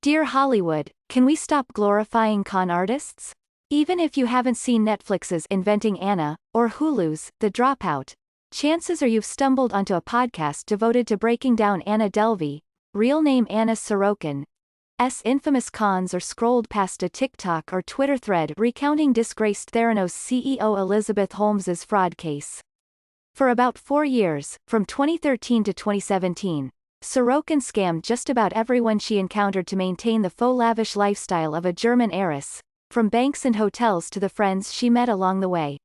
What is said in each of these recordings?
Dear Hollywood, can we stop glorifying con artists? Even if you haven't seen Netflix's Inventing Anna, or Hulu's The Dropout, chances are you've stumbled onto a podcast devoted to breaking down Anna Delvey, real name Anna Sorokin's infamous cons, or scrolled past a TikTok or Twitter thread recounting disgraced Theranos CEO Elizabeth Holmes's fraud case. For about 4 years, from 2013 to 2017, Sorokin scammed just about everyone she encountered to maintain the faux lavish lifestyle of a German heiress, from banks and hotels to the friends she met along the way.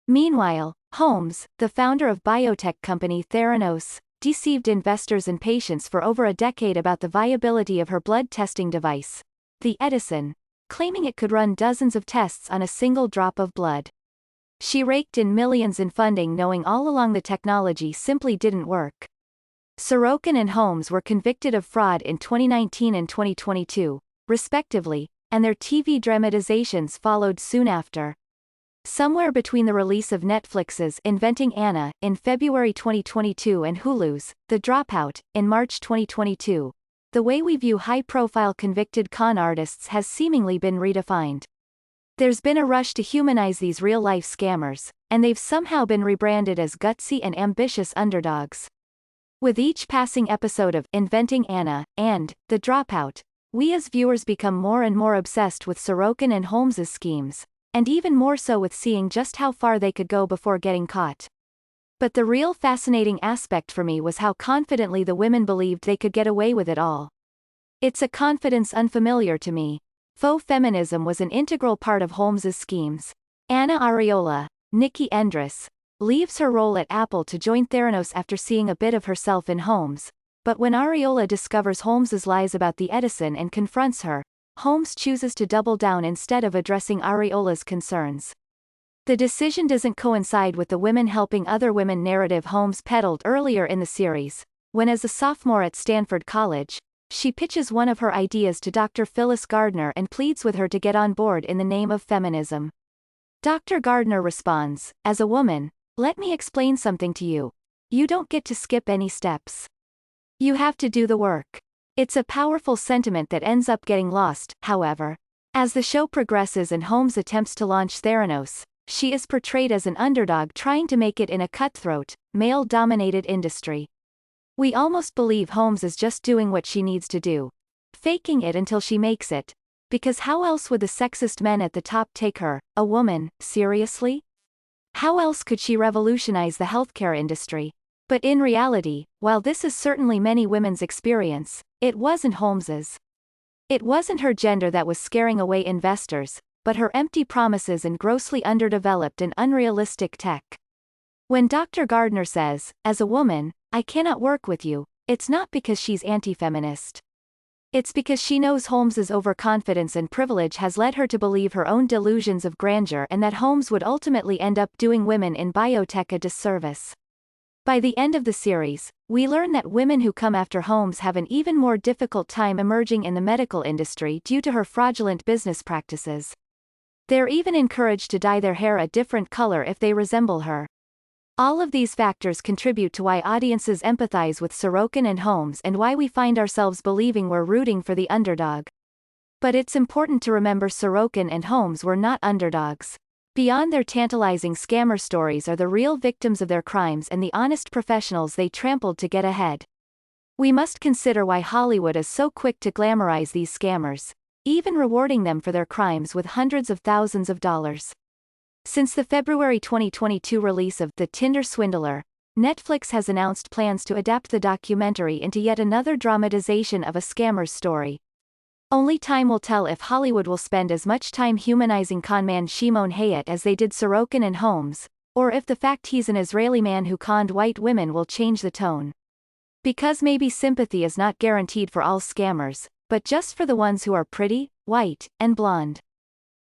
Meanwhile, Holmes, the founder of biotech company Theranos, deceived investors and patients for over a decade about the viability of her blood testing device, the Edison, claiming it could run dozens of tests on a single drop of blood. She raked in millions in funding knowing all along the technology simply didn't work. Sorokin and Holmes were convicted of fraud in 2019 and 2022, respectively, and their TV dramatizations followed soon after. Somewhere between the release of Netflix's Inventing Anna in February 2022 and Hulu's The Dropout in March 2022, the way we view high-profile convicted con artists has seemingly been redefined. There's been a rush to humanize these real-life scammers, and they've somehow been rebranded as gutsy and ambitious underdogs. With each passing episode of Inventing Anna and The Dropout, we as viewers become more and more obsessed with Sorokin and Holmes's schemes, and even more so with seeing just how far they could go before getting caught. But the real fascinating aspect for me was how confidently the women believed they could get away with it all. It's a confidence unfamiliar to me. Faux feminism was an integral part of Holmes's schemes. Anna Ariola, Nikki Endress, leaves her role at Apple to join Theranos after seeing a bit of herself in Holmes, but when Ariola discovers Holmes's lies about the Edison and confronts her, Holmes chooses to double down instead of addressing Ariola's concerns. The decision doesn't coincide with the women helping other women narrative Holmes peddled earlier in the series, when as a sophomore at Stanford College, she pitches one of her ideas to Dr. Phyllis Gardner and pleads with her to get on board in the name of feminism. Dr. Gardner responds, "As a woman, let me explain something to you. You don't get to skip any steps. You have to do the work." It's a powerful sentiment that ends up getting lost, however. As the show progresses and Holmes attempts to launch Theranos, she is portrayed as an underdog trying to make it in a cutthroat, male-dominated industry. We almost believe Holmes is just doing what she needs to do, faking it until she makes it, because how else would the sexist men at the top take her, a woman, seriously? How else could she revolutionize the healthcare industry? But in reality, while this is certainly many women's experience, it wasn't Holmes's. It wasn't her gender that was scaring away investors, but her empty promises and grossly underdeveloped and unrealistic tech. When Dr. Gardner says, "As a woman, I cannot work with you," it's not because she's anti-feminist. It's because she knows Holmes's overconfidence and privilege has led her to believe her own delusions of grandeur and that Holmes would ultimately end up doing women in biotech a disservice. By the end of the series, we learn that women who come after Holmes have an even more difficult time emerging in the medical industry due to her fraudulent business practices. They're even encouraged to dye their hair a different color if they resemble her. All of these factors contribute to why audiences empathize with Sorokin and Holmes and why we find ourselves believing we're rooting for the underdog. But it's important to remember Sorokin and Holmes were not underdogs. Beyond their tantalizing scammer stories are the real victims of their crimes and the honest professionals they trampled to get ahead. We must consider why Hollywood is so quick to glamorize these scammers, even rewarding them for their crimes with hundreds of thousands of dollars. Since the February 2022 release of The Tinder Swindler, Netflix has announced plans to adapt the documentary into yet another dramatization of a scammer's story. Only time will tell if Hollywood will spend as much time humanizing conman Shimon Hayat as they did Sorokin and Holmes, or if the fact he's an Israeli man who conned white women will change the tone. Because maybe sympathy is not guaranteed for all scammers, but just for the ones who are pretty, white, and blonde.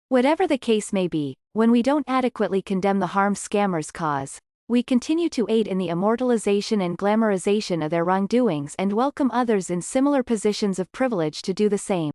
Whatever the case may be, when we don't adequately condemn the harm scammers cause, we continue to aid in the immortalization and glamorization of their wrongdoings and welcome others in similar positions of privilege to do the same.